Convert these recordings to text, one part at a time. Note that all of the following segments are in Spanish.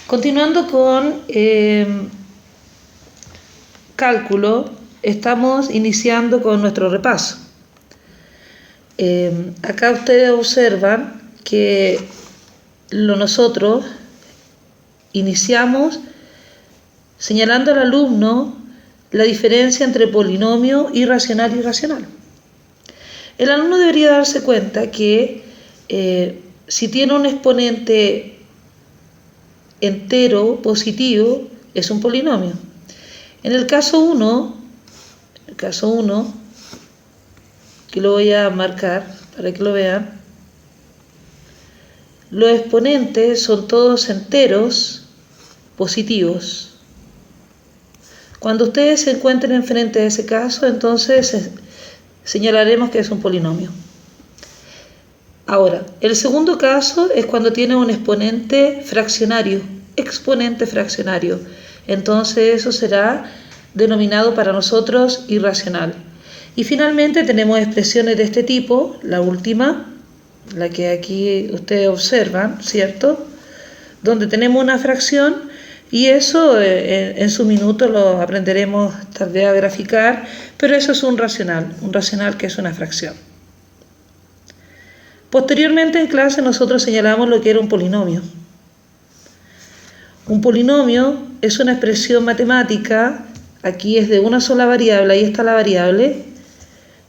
Continuando con cálculo, estamos iniciando con nuestro repaso. Acá ustedes observan que nosotros iniciamos señalando al alumno la diferencia entre polinomio irracional y racional. El alumno debería darse cuenta que si tiene un exponente entero positivo, es un polinomio. En el caso 1, que lo voy a marcar para que lo vean, los exponentes son todos enteros positivos. Cuando ustedes se encuentren enfrente de ese caso, entonces señalaremos que es un polinomio. Ahora, el segundo caso es cuando tiene un exponente fraccionario. Entonces eso será denominado para nosotros irracional. Y finalmente tenemos expresiones de este tipo, la última, la que aquí ustedes observan, ¿cierto? Donde tenemos una fracción y eso en su minuto lo aprenderemos tal vez a graficar, pero eso es un racional que es una fracción. Posteriormente en clase nosotros señalamos lo que era un polinomio. Un polinomio es una expresión matemática, aquí es de una sola variable, ahí está la variable,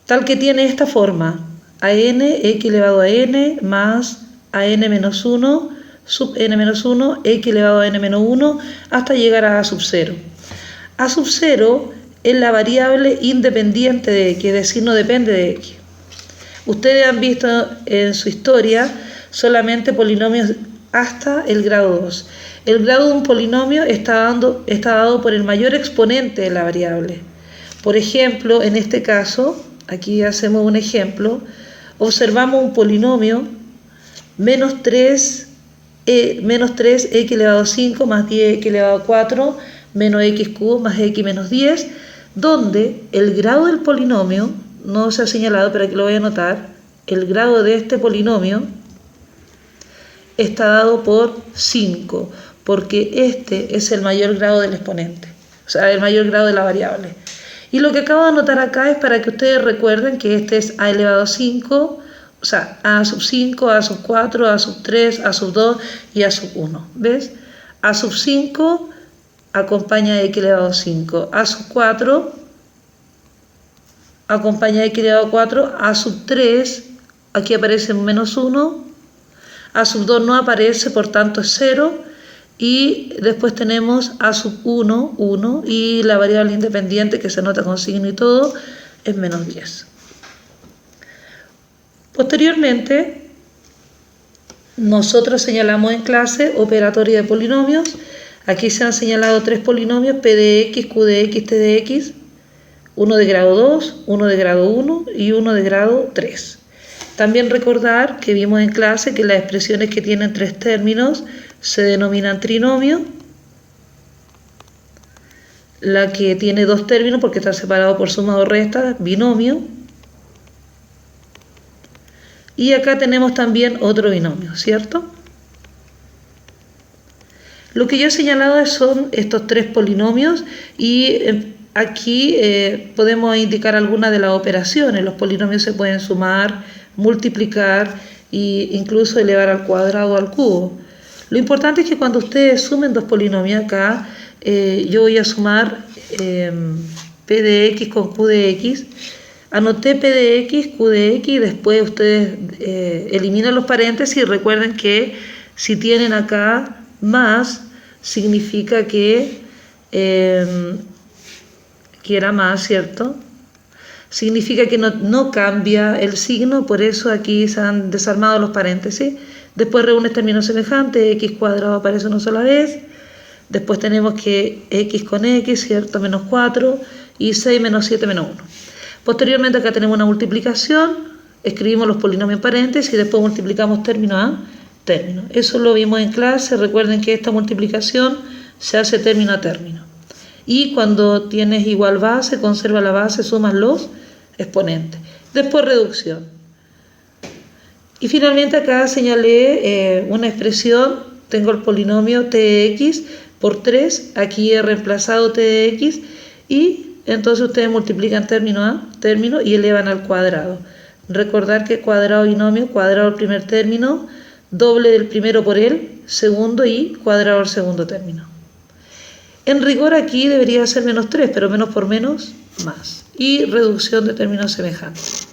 tal que tiene esta forma: an x elevado a n más an menos 1 sub n menos 1 x elevado a n menos 1 hasta llegar a sub 0. A sub 0 es la variable independiente de x, es decir, no depende de x. Ustedes han visto en su historia solamente polinomios hasta el grado 2. El grado de un polinomio está dado por el mayor exponente de la variable. Por ejemplo, en este caso, aquí hacemos un ejemplo, observamos un polinomio menos 3x elevado a 5 más 10x elevado a 4 menos x cubo más x menos 10, donde el grado del polinomio, no se ha señalado, pero aquí lo voy a anotar, el grado de este polinomio está dado por 5, porque este es el mayor grado del exponente, o sea, el mayor grado de la variable. Y lo que acabo de anotar acá es para que ustedes recuerden que este es a elevado a 5, o sea, a sub 5, a sub 4, a sub 3, a sub 2 y a sub 1. ¿Ves? A sub 5 acompaña a x elevado a 5, a sub 4 acompaña a x elevado a 4, a sub 3 aquí aparece menos 1, a sub 2 no aparece, por tanto es 0, y después tenemos a sub 1, 1, y la variable independiente que se anota con signo y todo es menos 10. Posteriormente, nosotros señalamos en clase operatoria de polinomios. Aquí se han señalado 3 polinomios, p de x, q de x, t de x, uno de grado 2, uno de grado 1 y uno de grado 3. También recordar que vimos en clase que las expresiones que tienen 3 términos se denominan trinomio. La que tiene 2 términos porque está separado por suma o resta, binomio. Y acá tenemos también otro binomio, ¿cierto? Lo que yo he señalado son estos 3 polinomios y aquí podemos indicar algunas de las operaciones. Los polinomios se pueden sumar, multiplicar e incluso elevar al cuadrado o al cubo. Lo importante es que cuando ustedes sumen 2 polinomios acá, yo voy a sumar p de x con q de x. Anoté p de x, q de x y después ustedes eliminan los paréntesis y recuerden que si tienen acá más, significa que era más, ¿cierto? Significa que no cambia el signo, por eso aquí se han desarmado los paréntesis. Después reúnes términos semejantes, x cuadrado aparece una sola vez. Después tenemos que x con x, ¿cierto? Menos 4 y 6 menos 7 menos 1. Posteriormente acá tenemos una multiplicación, escribimos los polinomios en paréntesis y después multiplicamos término a término. Eso lo vimos en clase, recuerden que esta multiplicación se hace término a término. Y cuando tienes igual base, conserva la base, sumas los exponentes. Después reducción. Y finalmente acá señalé una expresión tengo el polinomio t de x por 3, aquí he reemplazado t de x y entonces ustedes multiplican término a término y elevan al cuadrado. Recordar que cuadrado binomio, cuadrado el primer término, doble del primero por el segundo y cuadrado el segundo término. En rigor aquí debería ser menos 3, pero menos por menos, más. Y reducción de términos semejantes.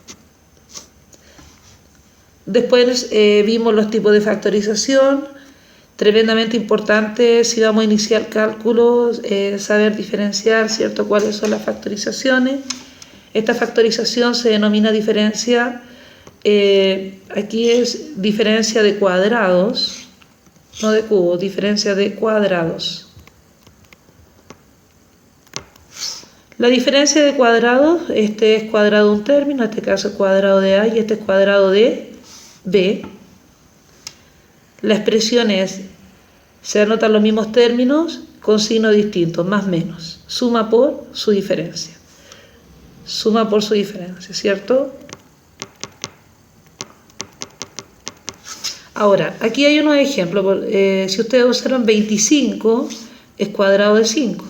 Después vimos los tipos de factorización, tremendamente importante si vamos a iniciar cálculos, saber diferenciar, ¿cierto?, cuáles son las factorizaciones. Esta factorización se denomina diferencia, aquí es diferencia de cuadrados, no de cubos, diferencia de cuadrados. La diferencia de cuadrados, este es cuadrado de un término, en este caso es cuadrado de A y este es cuadrado de B. La expresión es, se anotan los mismos términos con signos distintos, más menos. Suma por su diferencia. Suma por su diferencia, ¿cierto? Ahora, aquí hay unos ejemplos. Si ustedes observan, 25 es cuadrado de 5.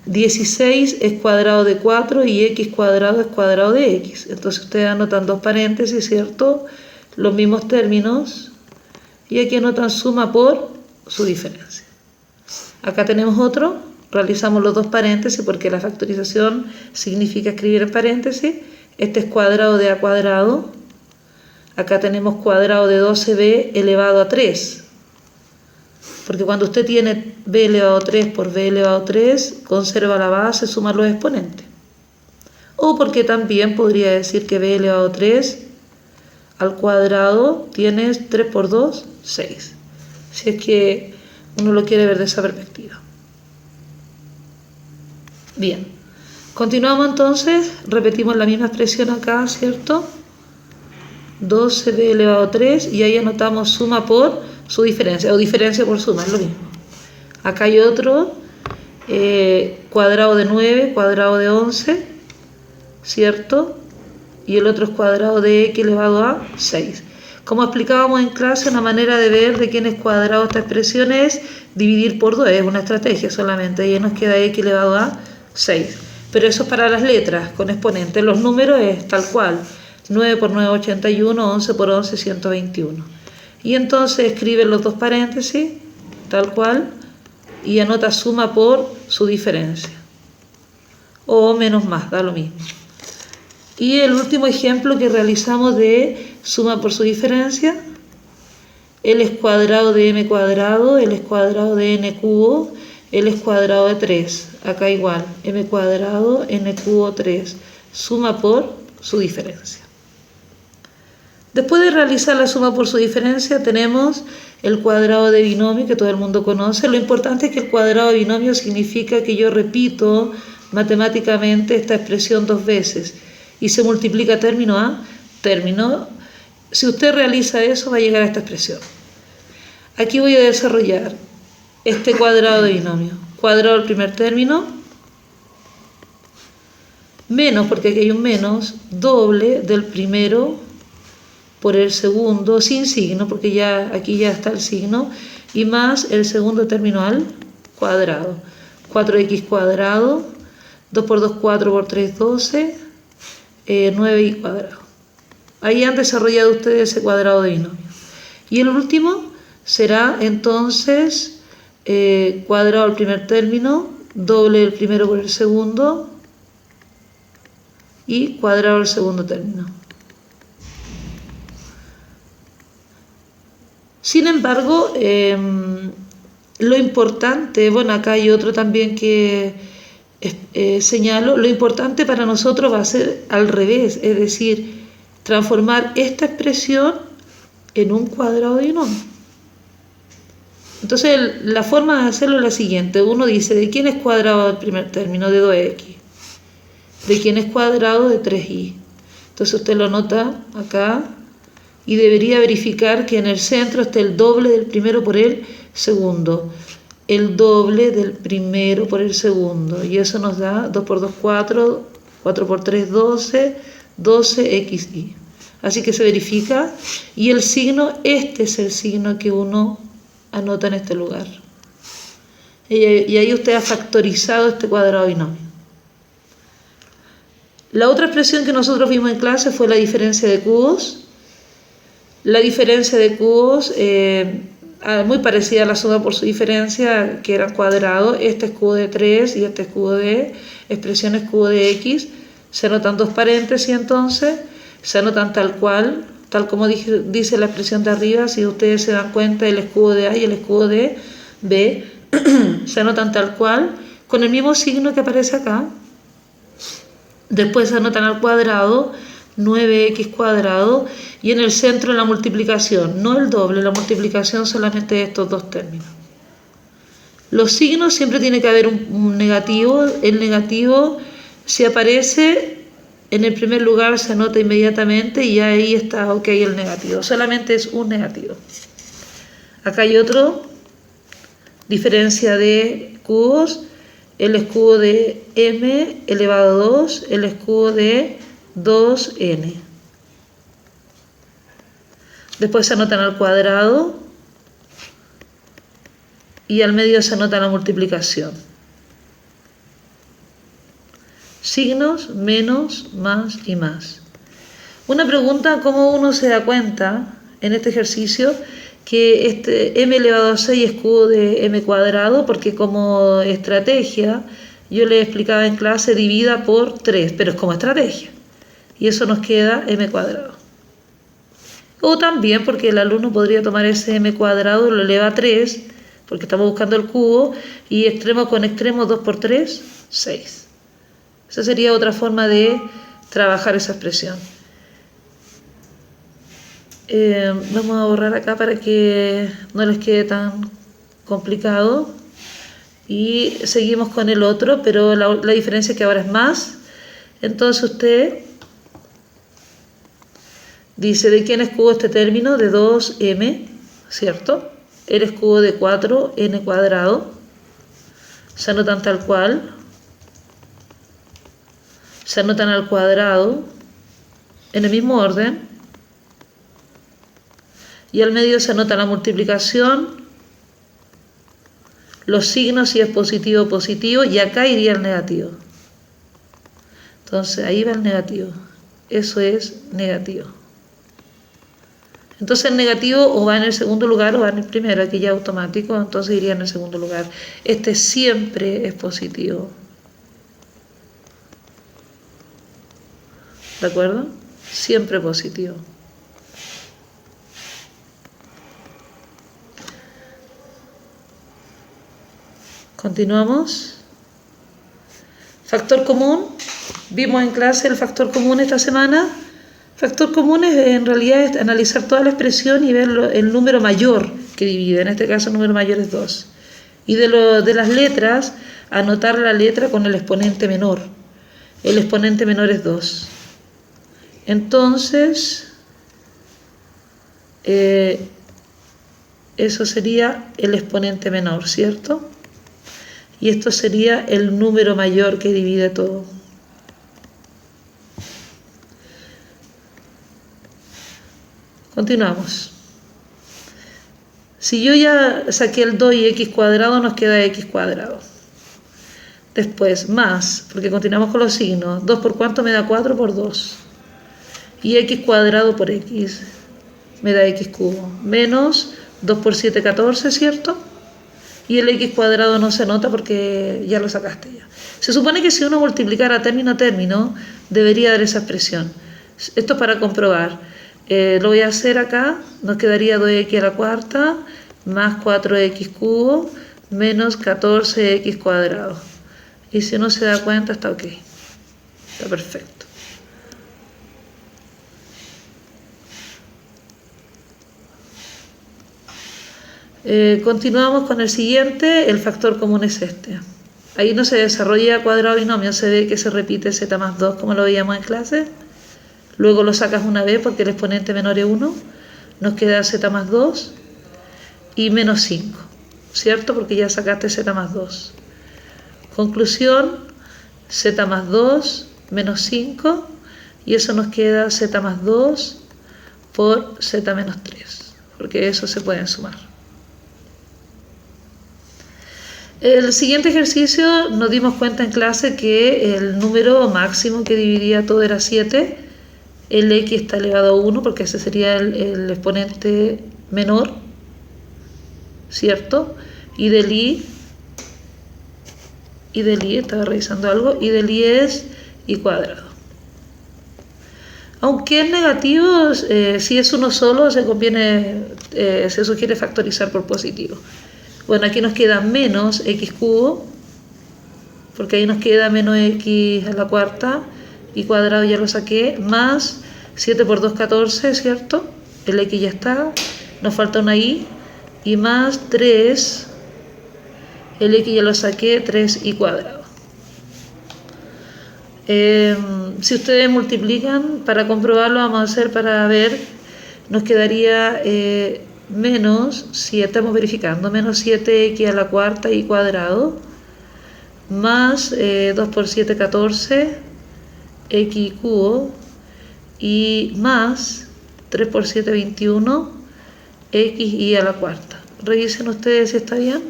16 es cuadrado de 4 y x cuadrado es cuadrado de x. Entonces ustedes anotan dos paréntesis, ¿cierto? Los mismos términos. Y aquí anotan suma por su diferencia. Acá tenemos otro. Realizamos los dos paréntesis porque la factorización significa escribir en paréntesis. Este es cuadrado de a cuadrado. Acá tenemos cuadrado de 12b elevado a 3. Porque cuando usted tiene b elevado a 3 por b elevado a 3, conserva la base, suma los exponentes. O porque también podría decir que b elevado a 3 al cuadrado tienes 3 por 2, 6. Si es que uno lo quiere ver de esa perspectiva. Bien. Continuamos entonces, repetimos la misma expresión acá, ¿cierto? 12b elevado a 3 y ahí anotamos suma por su diferencia, o diferencia por suma, es lo mismo. Acá hay otro, cuadrado de 9, cuadrado de 11, ¿cierto? Y el otro es cuadrado de x elevado a 6. Como explicábamos en clase, una manera de ver de quién es cuadrado esta expresión es dividir por 2, es una estrategia solamente, y ahí nos queda x elevado a 6. Pero eso es para las letras, con exponentes. Los números es tal cual, 9 por 9, 81, 11 por 11, 121. Y entonces escribe los dos paréntesis, tal cual, y anota suma por su diferencia. O menos más, da lo mismo. Y el último ejemplo que realizamos de suma por su diferencia, L es cuadrado de m cuadrado, L es cuadrado de n cubo, L es cuadrado de 3. Acá igual, m cuadrado, n cubo 3. Suma por su diferencia. Después de realizar la suma por su diferencia, tenemos el cuadrado de binomio que todo el mundo conoce. Lo importante es que el cuadrado de binomio significa que yo repito matemáticamente esta expresión dos veces y se multiplica término a término. Si usted realiza eso, va a llegar a esta expresión. Aquí voy a desarrollar este cuadrado de binomio. Cuadrado del primer término, menos, porque aquí hay un menos, doble del primero por el segundo, sin signo, porque ya aquí ya está el signo, y más el segundo término al cuadrado. 4x cuadrado, 2 por 2, 4 por 3, 12, 9y cuadrado. Ahí han desarrollado ustedes ese cuadrado de binomio. Y el último será entonces cuadrado del primer término, doble del primero por el segundo, y cuadrado del segundo término. Sin embargo, lo importante, bueno, acá hay otro también que señalo, lo importante para nosotros va a ser al revés, es decir, transformar esta expresión en un cuadrado de binomio. Entonces, la forma de hacerlo es la siguiente. Uno dice, ¿de quién es cuadrado el primer término? De 2x. ¿De quién es cuadrado? De 3y. Entonces usted lo nota acá. Y debería verificar que en el centro esté el doble del primero por el segundo. El doble del primero por el segundo. Y eso nos da 2 por 2, 4, 4 por 3, 12, 12xy. Así que se verifica. Y el signo, este es el signo que uno anota en este lugar. Y ahí usted ha factorizado este cuadrado binomio. La otra expresión que nosotros vimos en clase fue la diferencia de cubos. La diferencia de cubos, muy parecida a la suma por su diferencia, que era cuadrado. Este es cubo de 3 y este es cubo de, expresión es cubo de x. Se anotan dos paréntesis entonces, se anotan tal cual, tal como dice la expresión de arriba. Si ustedes se dan cuenta, el escudo de A y el escudo de B se anotan tal cual, con el mismo signo que aparece acá. Después se anotan al cuadrado, 9x cuadrado, y en el centro la multiplicación, no el doble, la multiplicación solamente de estos dos términos. Los signos siempre tiene que haber un negativo. El negativo, si aparece en el primer lugar, se anota inmediatamente y ahí está ok el negativo. Solamente es un negativo. Acá hay otro, diferencia de cubos. El escudo de m elevado a 2, el escudo de 2n. Después se anotan al cuadrado y al medio se anota la multiplicación. Signos, menos, más y más. Una pregunta: ¿cómo uno se da cuenta en este ejercicio que este m elevado a 6 es cubo de m cuadrado? Porque como estrategia, yo le explicaba en clase, divida por 3, pero es como estrategia. Y eso nos queda m cuadrado. O también porque el alumno podría tomar ese m cuadrado y lo eleva a 3, porque estamos buscando el cubo, y extremo con extremo, 2 por 3, 6. Esa sería otra forma de trabajar esa expresión. Vamos a borrar acá para que no les quede tan complicado. Y seguimos con el otro, pero la diferencia es que ahora es más. Entonces usted dice: ¿de quién es cubo este término? De 2m, ¿cierto? El es cubo de 4n cuadrado. Se anotan tal cual. Se anotan al cuadrado en el mismo orden. Y al medio se anota la multiplicación, los signos, si es positivo, positivo, y acá iría el negativo. Entonces ahí va el negativo. Eso es negativo. Entonces el negativo o va en el segundo lugar o va en el primero, aquí ya automático, entonces iría en el segundo lugar. Este siempre es positivo. ¿De acuerdo? Siempre positivo. Continuamos. Factor común. Vimos en clase el factor común esta semana. Factor común es, en realidad, es analizar toda la expresión y ver el número mayor que divide. En este caso el número mayor es 2. Y de las letras, anotar la letra con el exponente menor. El exponente menor es 2. Entonces, eso sería el exponente menor, ¿cierto? Y esto sería el número mayor que divide todo. Continuamos. Si yo ya saqué el 2 y x cuadrado, nos queda x cuadrado. Después, más, porque continuamos con los signos. 2 por cuánto me da 4 por 2. Y x cuadrado por x me da x cubo. Menos 2 por 7, 14, ¿cierto? Y el x cuadrado no se anota porque ya lo sacaste ya. Se supone que si uno multiplicara término a término, debería dar esa expresión. Esto es para comprobar. Lo voy a hacer acá. Nos quedaría 2x a la cuarta más 4x cubo menos 14x cuadrado. Y si uno se da cuenta, está ok. Está perfecto. Continuamos con el siguiente. El factor común es este. Ahí no se desarrolla cuadrado binomio, se ve que se repite z más 2 como lo veíamos en clase. Luego lo sacas una vez porque el exponente menor es 1. Nos queda z más 2 y menos 5, ¿cierto? Porque ya sacaste z más 2. Conclusión, z más 2 menos 5, y eso nos queda z más 2 por z menos 3, porque eso se pueden sumar. El siguiente ejercicio nos dimos cuenta en clase que el número máximo que dividía todo era 7, el x está elevado a 1 porque ese sería el exponente menor, ¿cierto? Y del i, estaba revisando algo, y del i es i cuadrado. Aunque es negativo, si es uno solo, se sugiere factorizar por positivo. Bueno, aquí nos queda menos x cubo, porque ahí nos queda menos x a la cuarta, y cuadrado ya lo saqué, más 7 por 2, 14, ¿cierto? El x ya está, nos falta una y más 3, el x ya lo saqué, 3y cuadrado. Si ustedes multiplican, para comprobarlo vamos a hacer para ver, nos quedaría menos 7, estamos verificando, menos 7x a la cuarta y cuadrado, más 2 por 7, 14, x cubo, y más 3 por 7, 21, x y a la cuarta. Revisen ustedes si está bien.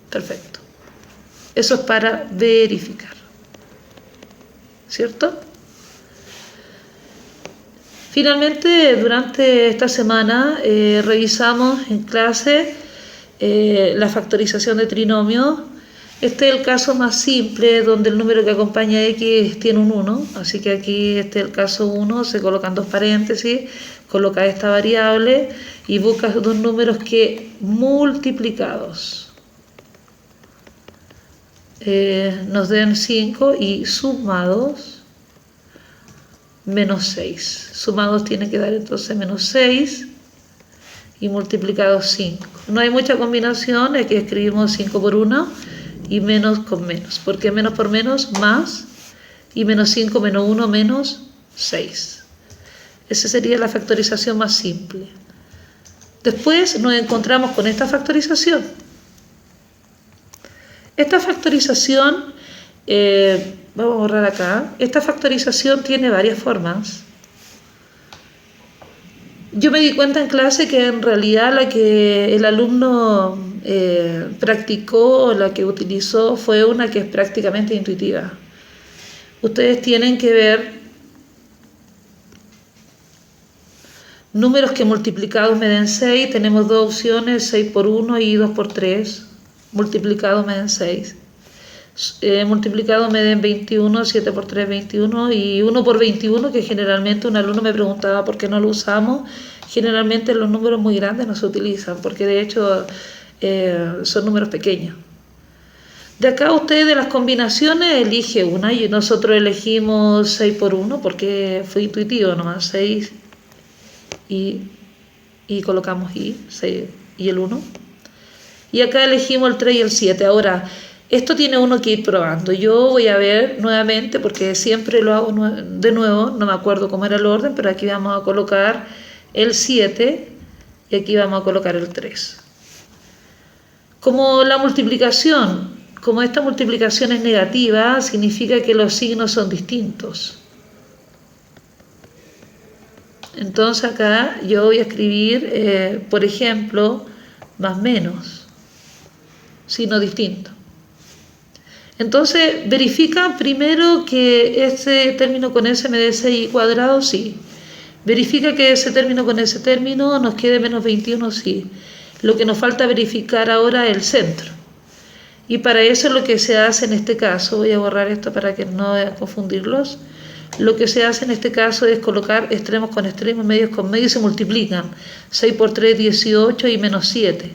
Perfecto. Eso es para verificar, ¿cierto? Finalmente, durante esta semana revisamos en clase la factorización de trinomios. Este es el caso más simple, donde el número que acompaña a x tiene un 1, así que aquí este es el caso 1, se colocan dos paréntesis, coloca esta variable y buscas dos números que multiplicados nos den 5 y sumados menos 6. Sumados tiene que dar entonces menos 6 y multiplicados 5. No hay mucha combinación, aquí escribimos 5 por 1 y menos con menos, porque menos por menos más, y menos 5 menos 1 menos 6. Esa sería la factorización más simple. Después nos encontramos con esta factorización. Esta factorización, vamos a borrar acá, esta factorización tiene varias formas. Yo me di cuenta en clase que en realidad la que el alumno practicó, la que utilizó, fue una que es prácticamente intuitiva. Ustedes tienen que ver números que multiplicados me den 6, tenemos dos opciones, 6 por 1 y 2 por 3. Multiplicado me den 6. Multiplicado me den 21, 7 por 3, 21 y 1 por 21, que generalmente un alumno me preguntaba por qué no lo usamos. Generalmente los números muy grandes no se utilizan, porque de hecho son números pequeños. De acá usted de las combinaciones elige una, y nosotros elegimos 6 por 1 porque fue intuitivo nomás, 6 y colocamos 6 y el 1. Y acá elegimos el 3 y el 7. Ahora, esto tiene uno que ir probando. Yo voy a ver nuevamente, porque siempre lo hago de nuevo, no me acuerdo cómo era el orden, pero aquí vamos a colocar el 7 y aquí vamos a colocar el 3. Como esta multiplicación es negativa, significa que los signos son distintos. Entonces acá yo voy a escribir, por ejemplo, más menos. Signo distinto. Entonces verifica primero que ese término con S me dé 6 cuadrado, sí. Verifica que ese término con ese término nos quede menos 21, sí. Lo que nos falta verificar ahora es el centro. Y para eso lo que se hace en este caso, voy a borrar esto para que no confundirlos, lo que se hace en este caso es colocar extremos con extremos, medios con medios, y se multiplican. 6 por 3, 18 y menos 7.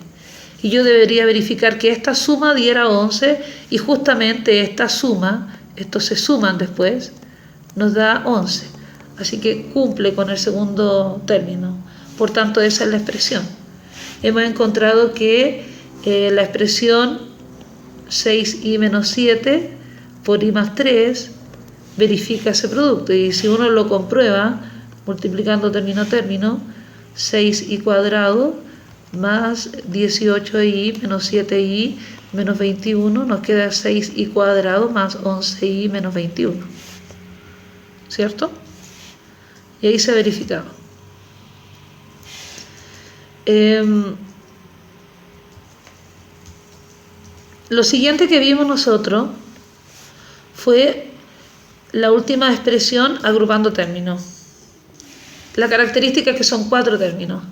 Y yo debería verificar que esta suma diera 11 y justamente esta suma, estos se suman después, nos da 11. Así que cumple con el segundo término. Por tanto, esa es la expresión. Hemos encontrado que la expresión 6i menos 7 por i más 3 verifica ese producto. Y si uno lo comprueba, multiplicando término a término, 6i cuadrado más 18i menos 7i menos 21, nos queda 6i cuadrado más 11i menos 21, ¿cierto? Y ahí se ha verificado. Lo siguiente que vimos nosotros fue la última expresión agrupando términos. La característica es que son 4 términos.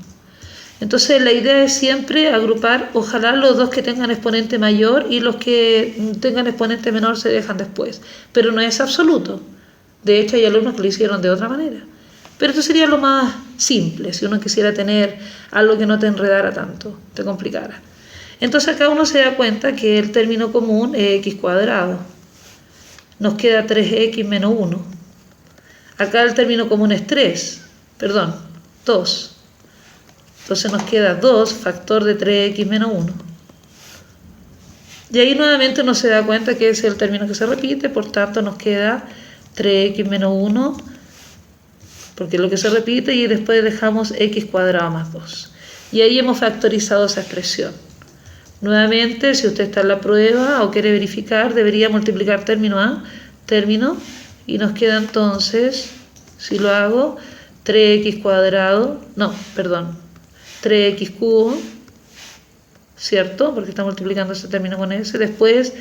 Entonces la idea es siempre agrupar, ojalá los dos que tengan exponente mayor y los que tengan exponente menor se dejan después. Pero no es absoluto. De hecho hay alumnos que lo hicieron de otra manera. Pero esto sería lo más simple, si uno quisiera tener algo que no te enredara tanto, te complicara. Entonces acá uno se da cuenta que el término común es x cuadrado. Nos queda 3x menos 1. Acá el término común es 2. Entonces nos queda 2 factor de 3x menos 1. Y ahí nuevamente uno se da cuenta que ese es el término que se repite, por tanto nos queda 3x menos 1, porque es lo que se repite, y después dejamos x cuadrado más 2. Y ahí hemos factorizado esa expresión. Nuevamente, si usted está en la prueba o quiere verificar, debería multiplicar término a término, y nos queda entonces, si lo hago, 3x cuadrado, 3x cubo, ¿cierto? Porque está multiplicando ese término con ese. Después,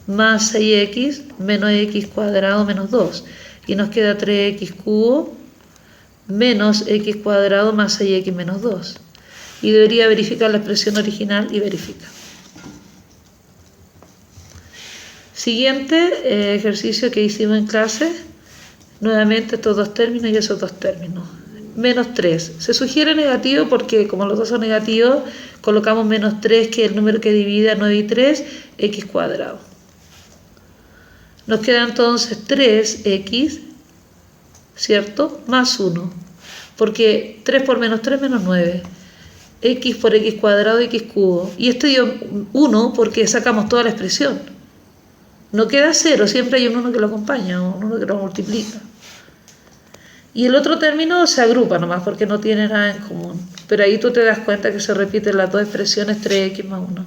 más 6x menos x cuadrado menos 2. Y nos queda 3x cubo menos x cuadrado más 6x menos 2. Y debería verificar la expresión original y verifica. Siguiente ejercicio que hicimos en clase. Nuevamente estos dos términos y esos dos términos. Menos 3. Se sugiere negativo porque como los dos son negativos, colocamos menos 3, que es el número que divide a 9 y 3, x cuadrado. Nos queda entonces 3x, ¿cierto? Más 1. Porque 3 por menos 3 menos 9. X por x cuadrado, x cubo. Y esto dio 1 porque sacamos toda la expresión. No queda 0, siempre hay un 1 que lo acompaña, un 1 que lo multiplica. Y el otro término se agrupa nomás porque no tiene nada en común. Pero ahí tú te das cuenta que se repiten las dos expresiones 3x más 1.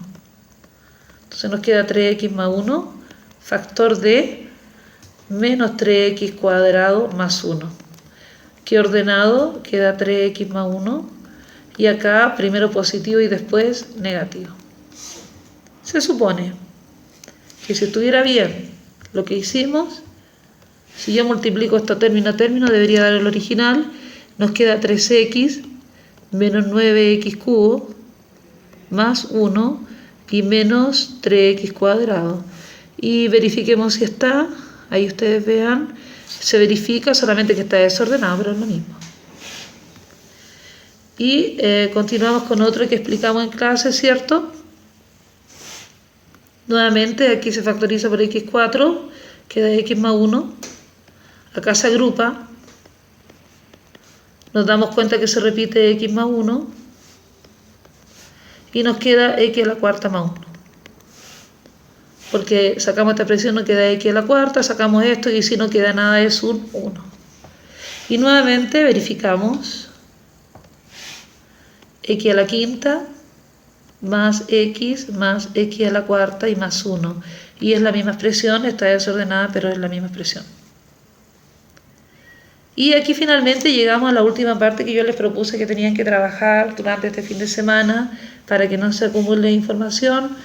Entonces nos queda 3x más 1, factor de menos 3x cuadrado más 1. Que ordenado queda 3x más 1. Y acá primero positivo y después negativo. Se supone que si estuviera bien lo que hicimos, si yo multiplico esto término a término, debería dar el original. Nos queda 3x menos 9x cubo más 1 y menos 3x cuadrado. Y verifiquemos si está. Ahí ustedes vean. Se verifica, solamente que está desordenado, pero es lo mismo. Y continuamos con otro que explicamos en clase, ¿cierto? Nuevamente aquí se factoriza por x4, queda x más 1. Acá se agrupa, nos damos cuenta que se repite x más 1 y nos queda x a la cuarta más 1. Porque sacamos esta expresión, nos queda x a la cuarta, sacamos esto y si no queda nada es un 1. Y nuevamente verificamos x a la quinta más x a la cuarta y más 1. Y es la misma expresión, está desordenada, pero es la misma expresión. Y aquí finalmente llegamos a la última parte que yo les propuse que tenían que trabajar durante este fin de semana para que no se acumule información.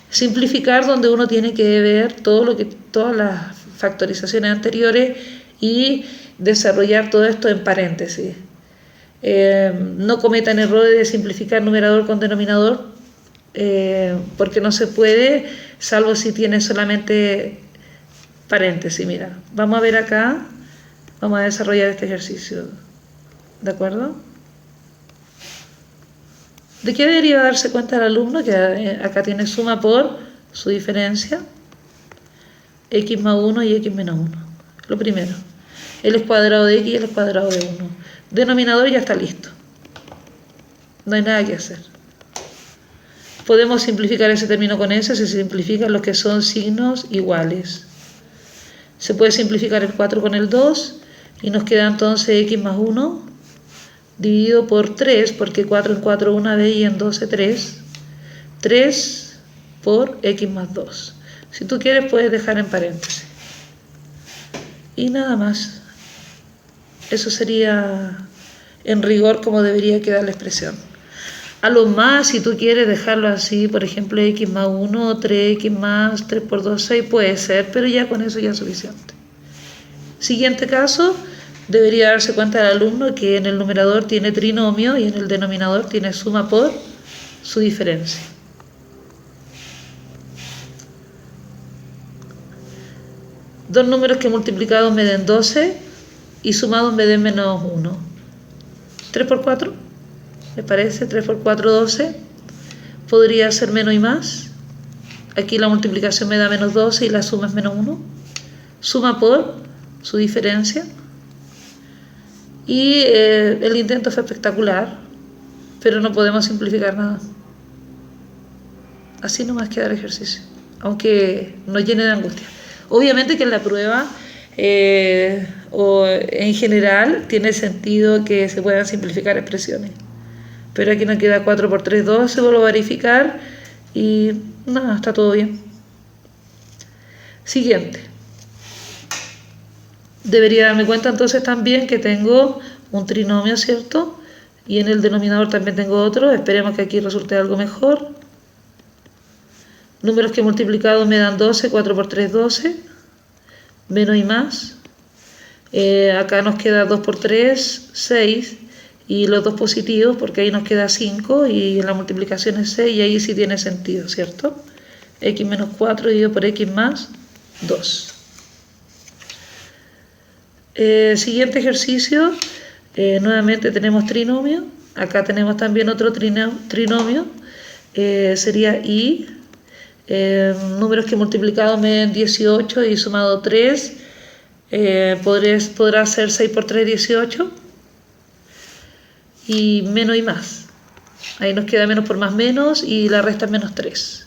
Simplificar, donde uno tiene que ver todas las factorizaciones anteriores y desarrollar todo esto en paréntesis. No cometan errores de simplificar numerador con denominador, porque no se puede, salvo si tiene solamente paréntesis. Mira, vamos a ver acá. Vamos a desarrollar este ejercicio, ¿de acuerdo? ¿De qué debería darse cuenta el alumno? Que acá tiene suma por su diferencia, x más 1 y x menos 1. Lo primero, el cuadrado de x y el cuadrado de 1. Denominador ya está listo. No hay nada que hacer. Podemos simplificar ese término con ese, se simplifican los que son signos iguales. Se puede simplificar el 4 con el 2 y nos queda entonces x más 1 dividido por 3, porque 4 en 4 una vez y en 12 3. 3 por x más 2. Si tú quieres puedes dejar en paréntesis. Y nada más. Eso sería en rigor como debería quedar la expresión. A lo más, si tú quieres dejarlo así, por ejemplo, x más 1, 3x más 3 por 2, 6, puede ser, pero ya con eso ya es suficiente. Siguiente caso, debería darse cuenta el alumno que en el numerador tiene trinomio y en el denominador tiene suma por su diferencia. Dos números que multiplicados me den 12 y sumados me den menos 1. 3 por 4, ¿me parece? 3 por 4, 12. Podría ser menos y más. Aquí la multiplicación me da menos 12 y la suma es menos 1. Suma por su diferencia. Y el intento fue espectacular, pero no podemos simplificar nada. Así nomás queda el ejercicio, aunque nos llene de angustia. Obviamente que en la prueba o en general tiene sentido que se puedan simplificar expresiones. Pero aquí nos queda 4 por 3, 12, vuelvo a verificar y nada, está todo bien. Siguiente. Debería darme cuenta entonces también que tengo un trinomio, ¿cierto? Y en el denominador también tengo otro. Esperemos que aquí resulte algo mejor. Números que multiplicados me dan 12, 4 por 3, 12. Menos y más. Acá nos queda 2 por 3, 6. Y los dos positivos, porque ahí nos queda 5 y en la multiplicación es 6 y ahí sí tiene sentido, ¿cierto? X menos 4 dividido por X más 2. Siguiente ejercicio, nuevamente tenemos trinomio. Acá tenemos también otro trinomio, sería y. Números que multiplicados me den 18 y sumado 3, podrá ser 6 por 3, 18. Y menos y más. Ahí nos queda menos por más menos y la resta es menos 3.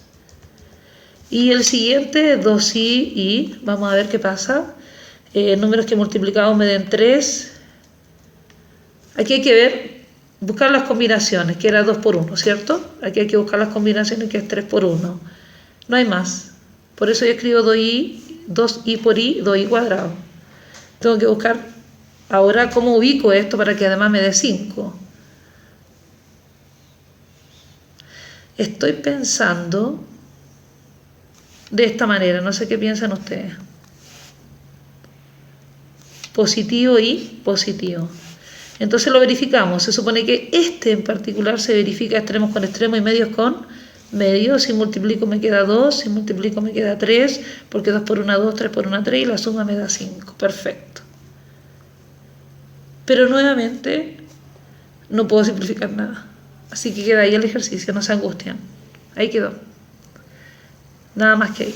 Y el siguiente, 2i y, vamos a ver qué pasa. Números que multiplicados me den 3. Aquí hay que ver, buscar las combinaciones, que era 2 por 1, ¿cierto? Aquí hay que buscar las combinaciones, que es 3 por 1. No hay más. Por eso yo escribo 2i por i, 2i cuadrado. Tengo que buscar ahora cómo ubico esto para que además me dé 5. Estoy pensando de esta manera, no sé qué piensan ustedes. Positivo y positivo. Entonces lo verificamos. Se supone que este en particular se verifica extremos con extremos y medios con medios. Si multiplico me queda 2, si multiplico me queda 3, porque 2 por 1, 2, 3 por 1, 3 y la suma me da 5. Perfecto. Pero nuevamente no puedo simplificar nada. Así que queda ahí el ejercicio, no se angustian. Ahí quedó. Nada más que ahí.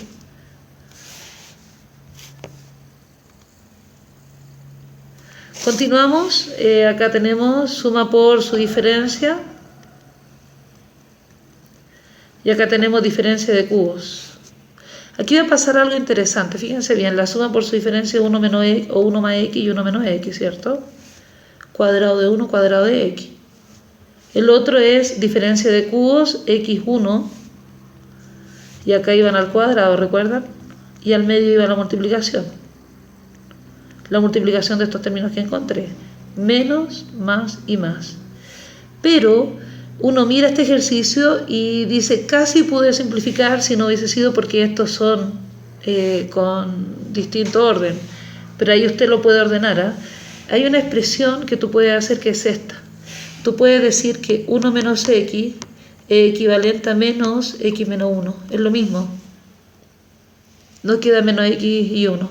Continuamos. Acá tenemos suma por su diferencia. Y acá tenemos diferencia de cubos. Aquí va a pasar algo interesante. Fíjense bien, la suma por su diferencia es 1 menos x, o 1 más x y 1 menos x, ¿cierto? Cuadrado de 1, cuadrado de x. El otro es diferencia de cubos, x1, y acá iban al cuadrado, ¿recuerdan? Y al medio iba la multiplicación. La multiplicación de estos términos que encontré. Menos, más y más. Pero uno mira este ejercicio y dice, casi pude simplificar si no hubiese sido porque estos son con distinto orden. Pero ahí usted lo puede ordenar, ¿eh? Hay una expresión que tú puedes hacer que es esta. Tú puedes decir que 1 menos x es equivalente a menos x menos 1. Es lo mismo. No queda menos x y 1.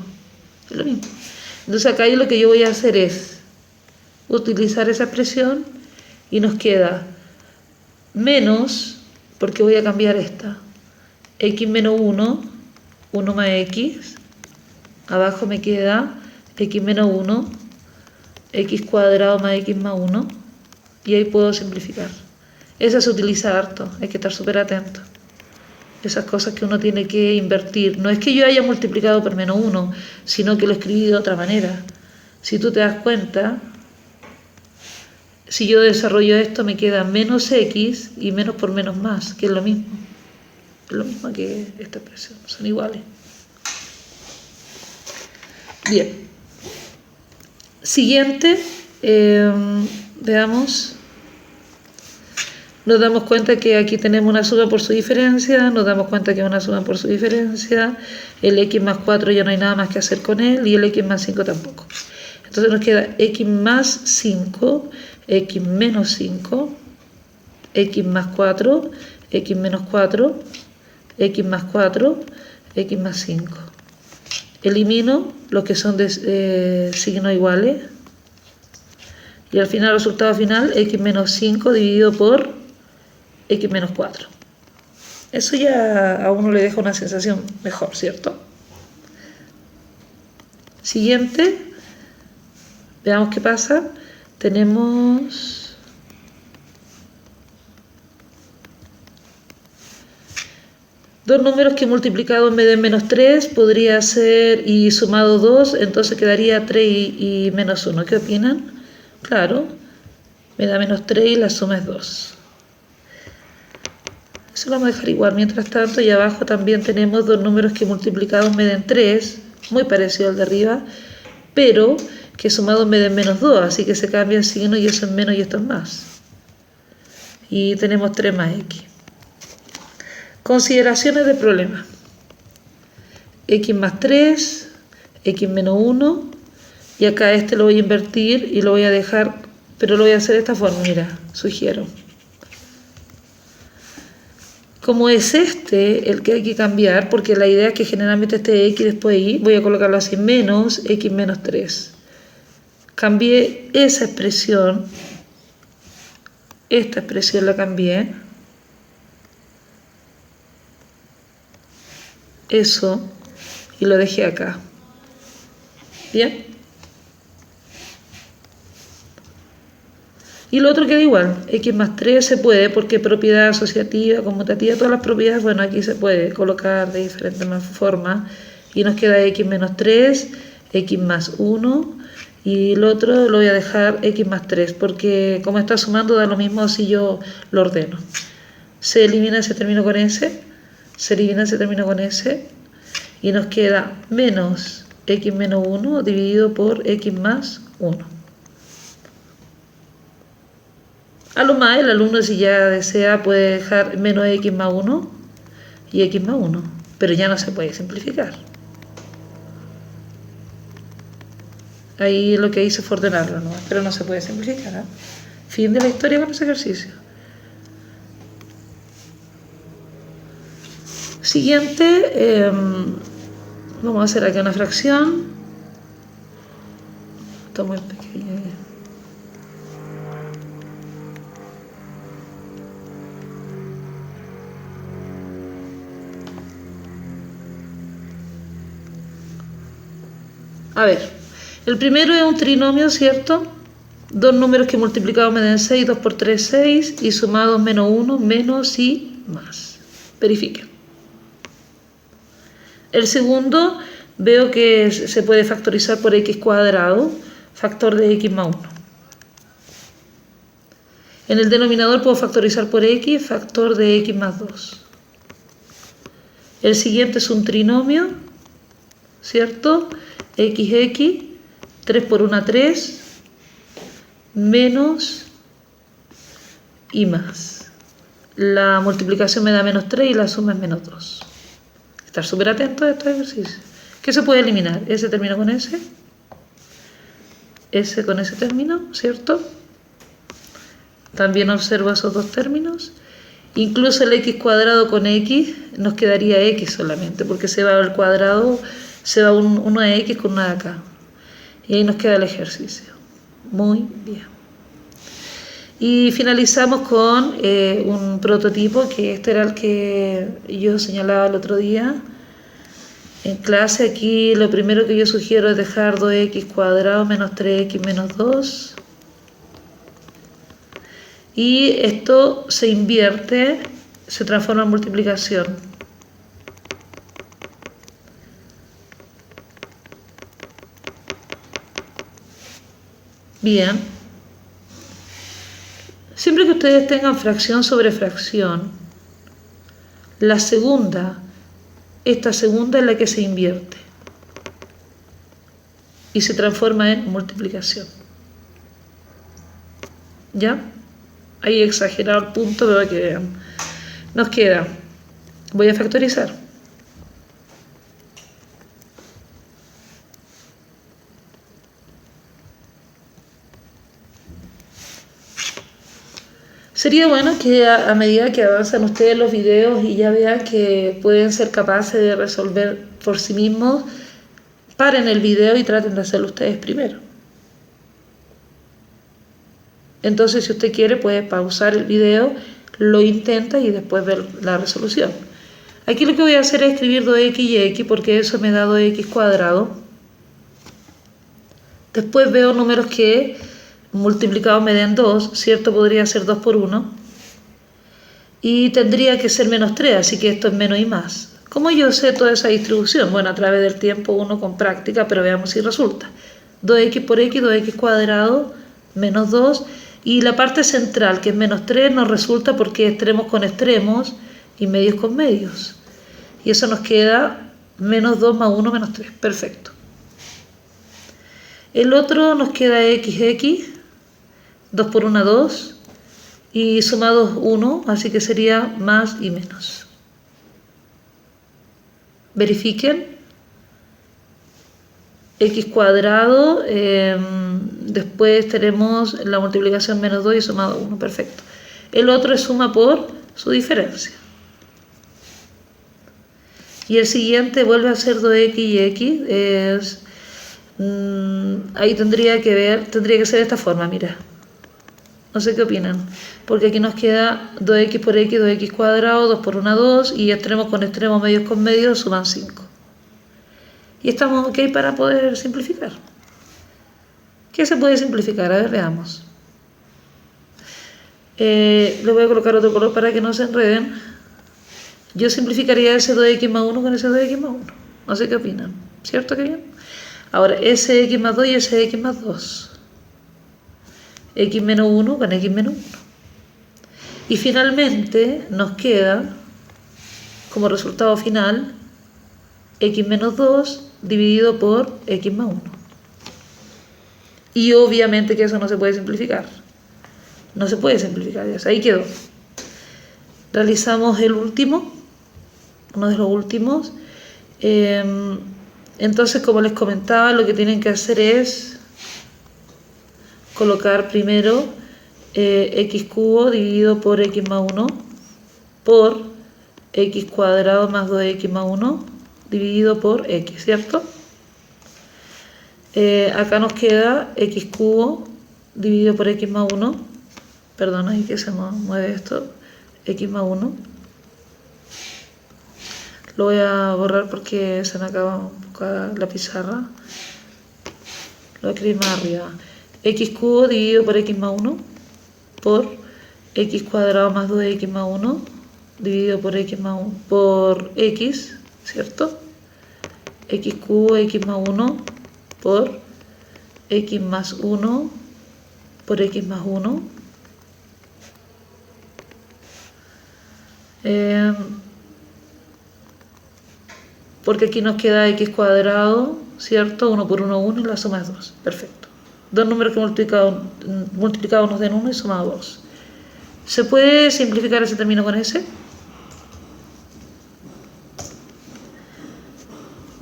Es lo mismo. Entonces acá lo que yo voy a hacer es utilizar esa expresión y nos queda menos, porque voy a cambiar esta, x menos 1, 1 más x. Abajo me queda x menos 1, x cuadrado más x más 1. Y ahí puedo simplificar. Esa se utiliza harto, hay que estar súper atento. Esas cosas que uno tiene que invertir. No es que yo haya multiplicado por menos 1, sino que lo escribí de otra manera. Si tú te das cuenta, si yo desarrollo esto me queda menos x y menos por menos más, que es lo mismo. Es lo mismo que esta expresión, son iguales. Bien. Siguiente, veamos. Nos damos cuenta que aquí tenemos una suma por su diferencia, nos damos cuenta que es una suma por su diferencia, el x más 4 ya no hay nada más que hacer con él y el x más 5 tampoco. Entonces nos queda x más 5, x menos 5, x más 4, x menos 4, x más 4, x más 5. Elimino los que son de signos iguales y al final el resultado final x menos 5 dividido por x menos 4. Eso ya a uno le deja una sensación mejor, ¿cierto? Siguiente, veamos qué pasa. Tenemos dos números que multiplicados me den menos 3, podría ser y sumado 2, entonces quedaría 3 y menos 1. ¿Qué opinan? Claro, me da menos 3 y la suma es 2. Eso lo vamos a dejar igual. Mientras tanto, y abajo también tenemos dos números que multiplicados me den 3, muy parecido al de arriba, pero que sumados me den menos 2, así que se cambia el signo y eso es menos y esto es más. Y tenemos 3 más x. Consideraciones del problema. X más 3, x menos 1, y acá este lo voy a invertir y lo voy a dejar, pero lo voy a hacer de esta forma, mira, sugiero. Como es este el que hay que cambiar, porque la idea es que generalmente esté x después y, voy a colocarlo así, menos x menos 3. Cambié esa expresión, esta expresión la cambié, eso, y lo dejé acá. ¿Bien? Y lo otro queda igual, x más 3 se puede, porque propiedad asociativa, conmutativa, todas las propiedades, bueno, aquí se puede colocar de diferentes formas, y nos queda x menos 3, x más 1, y el otro lo voy a dejar x más 3, porque como está sumando da lo mismo si yo lo ordeno. Se elimina ese término con s, se elimina ese término con s, y nos queda menos x menos 1 dividido por x más 1. A lo más, el alumno, si ya desea, puede dejar menos x más 1 y x más 1, pero ya no se puede simplificar. Ahí lo que hice fue ordenarlo, ¿no? Pero no se puede simplificar, ¿eh? Fin de la historia con ese ejercicio. Siguiente, vamos a hacer aquí una fracción. Está muy pequeña. A ver, el primero es un trinomio, ¿cierto? Dos números que multiplicados me den 6, 2 por 3, 6, y sumados menos 1, menos y más. Verifiquen. El segundo, veo que se puede factorizar por x cuadrado, factor de x más 1. En el denominador puedo factorizar por x, factor de x más 2. El siguiente es un trinomio, ¿cierto? X, 3 por 1, 3, menos y más. La multiplicación me da menos 3 y la suma es menos 2. Estar súper atento a estos ejercicios. ¿Qué se puede eliminar? Ese término con ese con ese término, ¿cierto? También observo esos dos términos. Incluso el x cuadrado con x nos quedaría x solamente, porque se va al cuadrado, se va uno de x con una de acá. Y ahí nos queda el ejercicio. Muy bien. Y finalizamos con un prototipo, que este era el que yo señalaba el otro día en clase. Aquí lo primero que yo sugiero es dejar 2x cuadrado menos 3x menos 2. Y esto se invierte, se transforma en multiplicación. Bien. Siempre que ustedes tengan fracción sobre fracción, esta segunda es la que se invierte. y se transforma en multiplicación. ¿Ya? Ahí he exagerado el punto, pero para que vean. Nos queda, voy a factorizar. Sería bueno que a medida que avanzan ustedes los videos y ya vean que pueden ser capaces de resolver por sí mismos, paren el video y traten de hacerlo ustedes primero. Entonces, si usted quiere, puede pausar el video, lo intenta y después ver la resolución. Aquí lo que voy a hacer es escribir 2x y x, porque eso me da 2x cuadrado. Después veo números que multiplicados me den 2, ¿cierto? Podría ser 2 por 1. Y tendría que ser menos 3, así que esto es menos y más. ¿Cómo yo sé toda esa distribución? Bueno, a través del tiempo uno con práctica, pero veamos si resulta. 2x por x, 2x cuadrado, menos 2. Y la parte central, que es menos 3, nos resulta porque extremos con extremos y medios con medios. Y eso nos queda menos 2 más 1 menos 3. Perfecto. El otro nos queda x, 2 por 1, 2. Y sumados 1, así que sería más y menos. Verifiquen. X cuadrado, después tenemos la multiplicación menos 2 y sumado 1, perfecto. El otro es suma por su diferencia. Y el siguiente vuelve a ser 2x y x, ahí tendría que ser de esta forma, mira. No sé qué opinan, porque aquí nos queda 2x por x, 2x cuadrado, 2 por 1, 2, y extremos con extremos, medios con medios, suman 5. Y estamos ok para poder simplificar. ¿Qué se puede simplificar? A ver, veamos. Le voy a colocar otro color para que no se enreden. Yo simplificaría ese 2x más 1 con ese 2x más 1. No sé qué opinan. ¿Cierto que bien? Ahora, ese x más 2 y ese x más 2. X menos 1 con x menos 1. Y finalmente nos queda, como resultado final, x menos 2 dividido por x más 1. Y obviamente que eso no se puede simplificar. No se puede simplificar, ya ahí quedó. Realizamos el último, uno de los últimos. Entonces, como les comentaba, lo que tienen que hacer es colocar primero x cubo dividido por x más 1 por x cuadrado más 2x más 1 dividido por x, ¿cierto? Acá nos queda x cubo dividido por x más 1, perdón, ahí que se mueve esto, x más 1. Lo voy a borrar porque se me acaba un poco la pizarra. Lo voy a escribir más arriba. X cubo dividido por x más 1 por x cuadrado más 2x más 1 dividido por x más 1 por x, ¿cierto? X cubo x más 1 por x más 1 por x más 1. Porque aquí nos queda x cuadrado, ¿cierto? 1 por 1, 1 y la suma es 2. Perfecto. Dos números que multiplicados nos den 1 y sumado 2. ¿Se puede simplificar ese término con ese?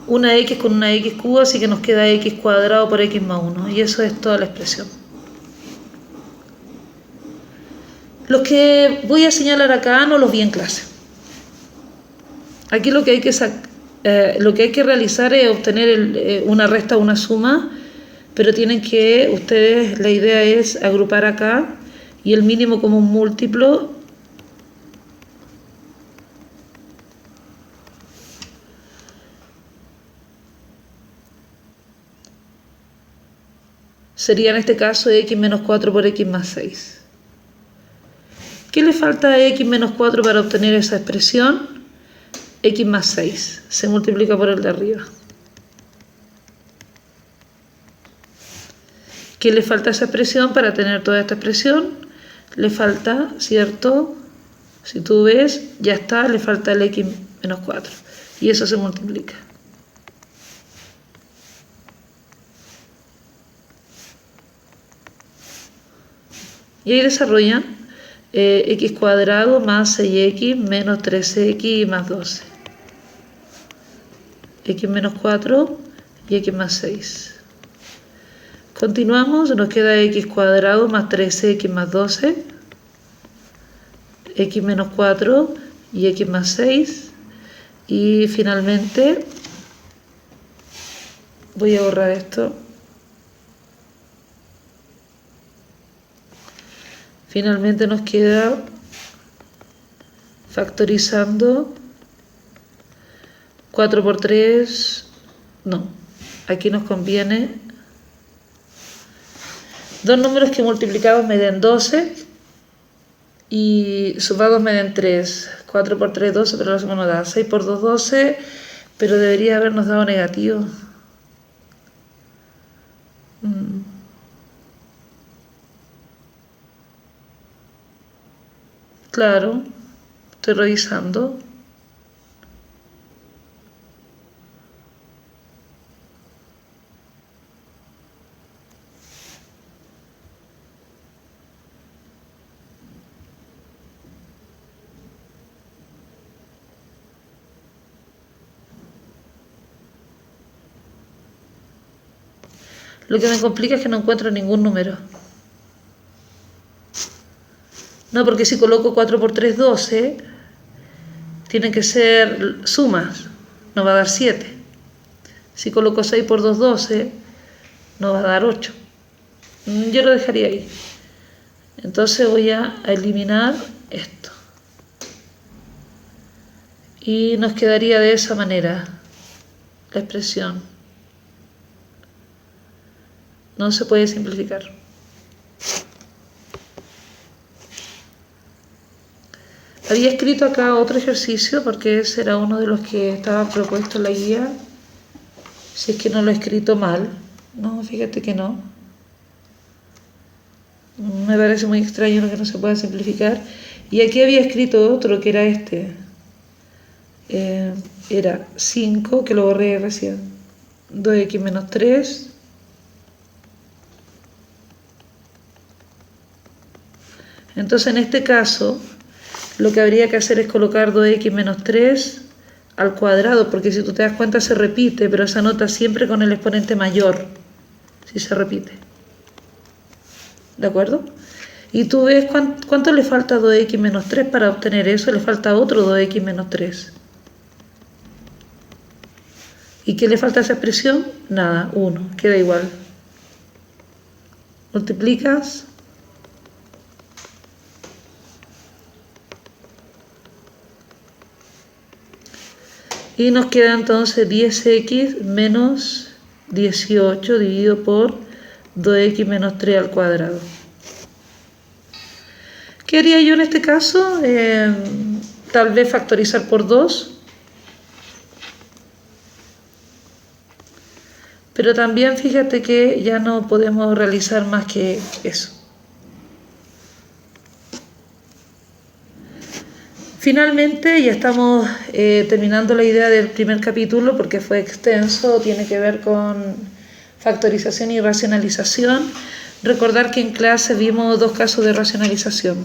Una x con una x cubo, así que nos queda x cuadrado por x más 1. Y eso es toda la expresión. Los que voy a señalar acá no los vi en clase. Aquí lo que hay que realizar es obtener una resta o una suma, pero tienen que, ustedes, la idea es agrupar acá y el mínimo común múltiplo sería en este caso x menos 4 por x más 6. ¿Qué le falta a x menos 4 para obtener esa expresión? X más 6 se multiplica por el de arriba. ¿Qué le falta a esa expresión para tener toda esta expresión? Le falta, ¿cierto? Si tú ves, ya está, le falta el x menos 4. Y eso se multiplica. Y ahí desarrollan x cuadrado más 6x menos 13x más 12. X menos 4 y x más 6. Continuamos, nos queda x cuadrado más 13x más 12, x menos 4 y x más 6. Y finalmente, voy a borrar esto. Finalmente nos queda factorizando 4 por 3, no, aquí nos conviene dos números que multiplicados me den 12 y sumados me den 3. 4 por 3, 12, pero la suma no da. 6 por 2, 12, pero debería habernos dado negativo. Claro, estoy revisando. Lo que me complica es que no encuentro ningún número. No, porque si coloco 4 por 3, 12, tienen que ser sumas, no va a dar 7. Si coloco 6 por 2, 12, no va a dar 8. Yo lo dejaría ahí. Entonces voy a eliminar esto. Y nos quedaría de esa manera la expresión. No se puede simplificar. Había escrito acá otro ejercicio porque ese era uno de los que estaba propuesto en la guía. Si es que no lo he escrito mal. No, fíjate que no. Me parece muy extraño que no se pueda simplificar. Y aquí había escrito otro que era este. Era 5, que lo borré recién. 2x menos 3. Entonces en este caso lo que habría que hacer es colocar 2x menos 3 al cuadrado, porque si tú te das cuenta se repite, pero esa nota siempre con el exponente mayor, si se repite. ¿De acuerdo? Y tú ves cuánto le falta a 2x menos 3 para obtener eso, le falta otro 2x menos 3. ¿Y qué le falta a esa expresión? Nada, 1, queda igual. Multiplicas. Y nos queda entonces 10x menos 18 dividido por 2x menos 3 al cuadrado. ¿Qué haría yo en este caso? Tal vez factorizar por 2. Pero también fíjate que ya no podemos realizar más que eso. Finalmente, ya estamos terminando la idea del primer capítulo porque fue extenso, tiene que ver con factorización y racionalización. Recordar que en clase vimos dos casos de racionalización.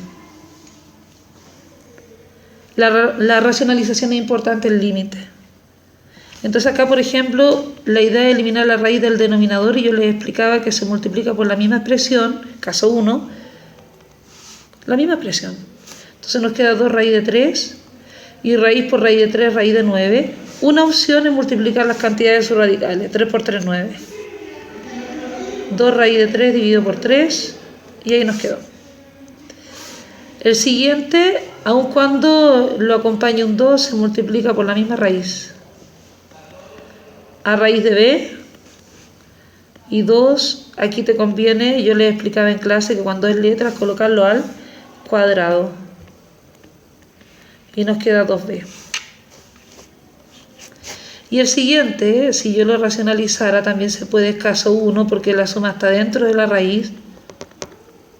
La racionalización es importante, el límite. Entonces acá, por ejemplo, la idea es eliminar la raíz del denominador y yo les explicaba que se multiplica por la misma expresión, caso 1, la misma expresión. Entonces nos queda 2 raíz de 3 y raíz por raíz de 3, raíz de 9. Una opción es multiplicar las cantidades de sus radicales. 3 por 3, 9. 2 raíz de 3 dividido por 3 y ahí nos quedó. El siguiente, aun cuando lo acompañe un 2, se multiplica por la misma raíz. A raíz de b y 2, aquí te conviene, yo les explicaba en clase que cuando es letras colocarlo al cuadrado. Y nos queda 2b. Y el siguiente, si yo lo racionalizara, también se puede caso 1 porque la suma está dentro de la raíz,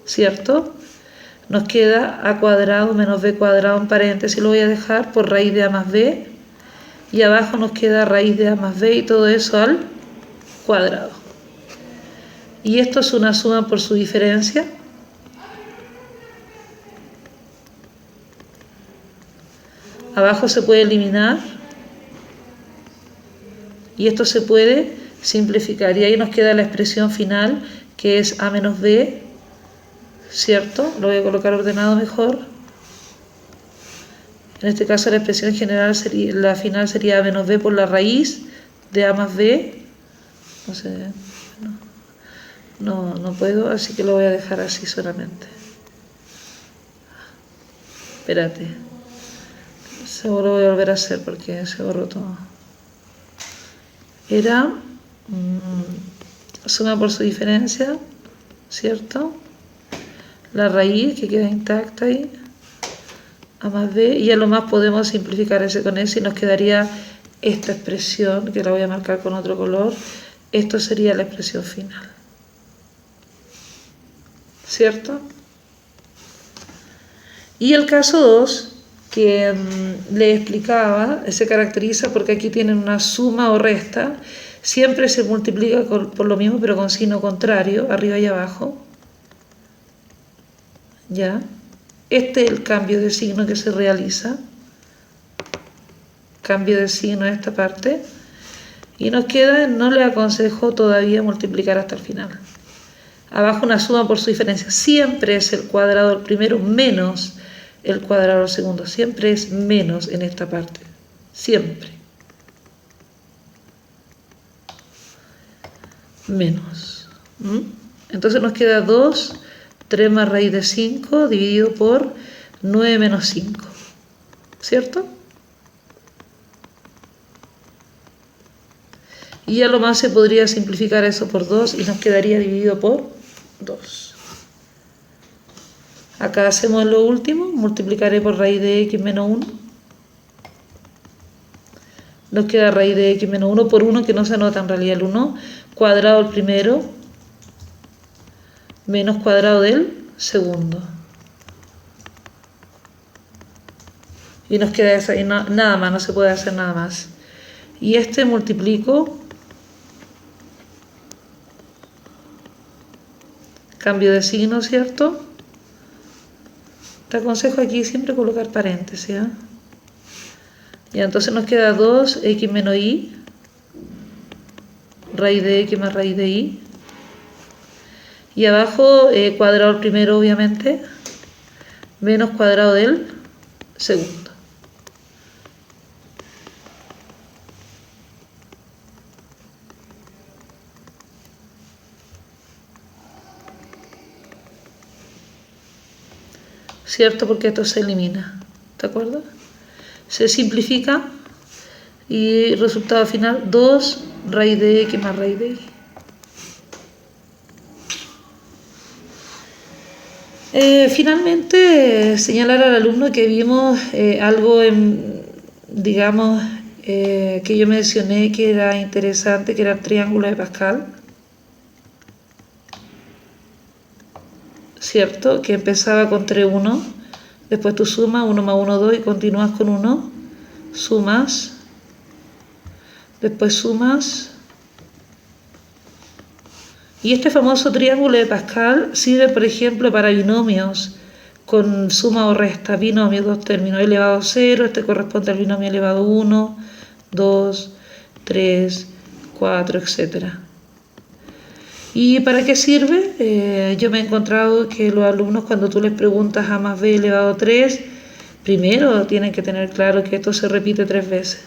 ¿cierto? Nos queda a cuadrado menos b cuadrado en paréntesis, lo voy a dejar por raíz de a más b. Y abajo nos queda raíz de a más b y todo eso al cuadrado. Y esto es una suma por su diferencia. Abajo se puede eliminar y esto se puede simplificar. Y ahí nos queda la expresión final, que es a menos b, ¿cierto? Lo voy a colocar ordenado mejor. En este caso la expresión general sería, la final sería a menos b por la raíz de a más b. No sé, no puedo, así que lo voy a dejar así solamente. Espérate. Seguro lo voy a volver a hacer porque se borró todo. Era suma por su diferencia, ¿cierto? La raíz que queda intacta ahí, a más b, y a lo más podemos simplificar ese con ese y nos quedaría esta expresión, que la voy a marcar con otro color. Esto sería la expresión final, ¿cierto? Y el caso 2, que le explicaba, se caracteriza porque aquí tienen una suma o resta, siempre se multiplica por lo mismo pero con signo contrario, arriba y abajo. ¿Ya? Este es el cambio de signo que se realiza, cambio de signo en esta parte, y nos queda, no le aconsejo todavía multiplicar hasta el final. Abajo una suma por su diferencia, siempre es el cuadrado del primero menos el cuadrado del segundo, siempre es menos en esta parte, siempre. Menos. Entonces nos queda 2, 3 más raíz de 5 dividido por 9 menos 5, ¿cierto? Y a lo más se podría simplificar eso por 2 y nos quedaría dividido por 2. Acá hacemos lo último, multiplicaré por raíz de x menos 1. Nos queda raíz de x menos 1 por 1, que no se anota en realidad el 1, cuadrado del primero, menos cuadrado del segundo. Y nos queda eso, y nada más, no se puede hacer nada más. Y este multiplico, cambio de signo, ¿cierto? Te aconsejo aquí siempre colocar paréntesis, ¿eh? Y entonces nos queda 2x menos y, raíz de x más raíz de y. Y abajo cuadrado el primero, obviamente, menos cuadrado del segundo. ¿Cierto? Porque esto se elimina. ¿De acuerdo? Se simplifica y resultado final 2 raíz de x más raíz de y. Finalmente, señalar al alumno que vimos algo digamos, que yo mencioné que era interesante, que era el triángulo de Pascal, ¿cierto? Que empezaba con 3, 1, después tú sumas 1 más 1, 2 y continúas con 1, sumas, después sumas. Y este famoso triángulo de Pascal sirve, por ejemplo, para binomios con suma o resta, binomios, dos términos, elevado a 0, este corresponde al binomio elevado a 1, 2, 3, 4, etc. ¿Y para qué sirve? Yo me he encontrado que los alumnos, cuando tú les preguntas a más b elevado a 3, primero tienen que tener claro que esto se repite 3 veces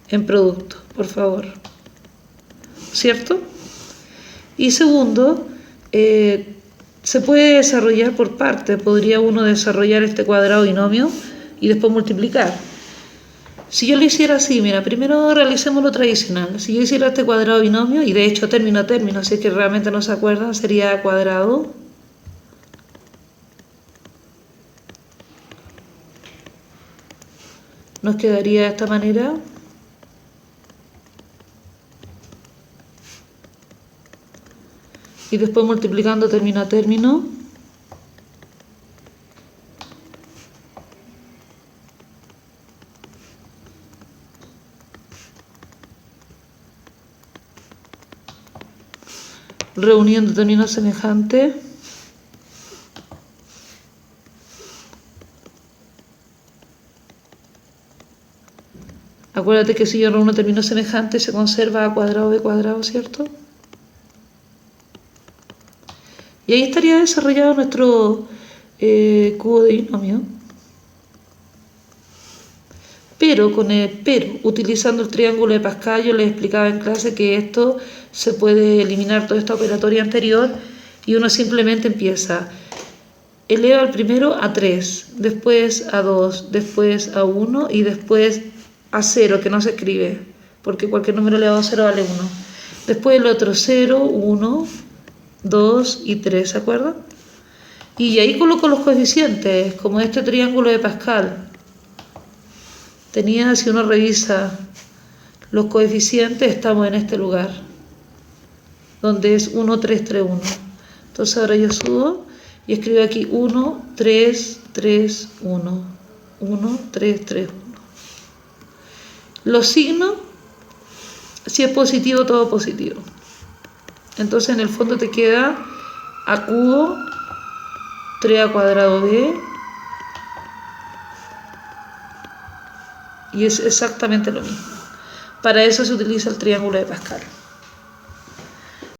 en producto, por favor, ¿cierto? Y segundo, se puede desarrollar por parte. Podría uno desarrollar este cuadrado binomio y después multiplicar. Si yo lo hiciera así, mira, primero realicemos lo tradicional. Si yo hiciera este cuadrado binomio, y de hecho término a término, si es que realmente no se acuerdan, sería cuadrado nos quedaría de esta manera. Y después multiplicando término a término. Reuniendo términos semejantes. Acuérdate que si yo reúno términos semejantes se conserva a cuadrado b cuadrado, ¿cierto? Y ahí estaría desarrollado nuestro cubo de binomio. Pero, utilizando el triángulo de Pascal, yo les explicaba en clase que esto se puede eliminar toda esta operatoria anterior y uno simplemente empieza. Eleva al primero a 3, después a 2, después a 1 y después a 0, que no se escribe, porque cualquier número elevado a 0 vale 1. Después el otro 0, 1, 2 y 3, ¿se acuerdan? Y ahí coloco los coeficientes, como este triángulo de Pascal. Si uno revisa los coeficientes, estamos en este lugar, donde es 1, 3, 3, 1. Entonces ahora yo subo y escribo aquí 1, 3, 3, 1. 1, 3, 3, 1. Los signos, si es positivo, todo positivo. Entonces en el fondo te queda a cubo 3 a cuadrado b, y es exactamente lo mismo. Para eso se utiliza el triángulo de Pascal.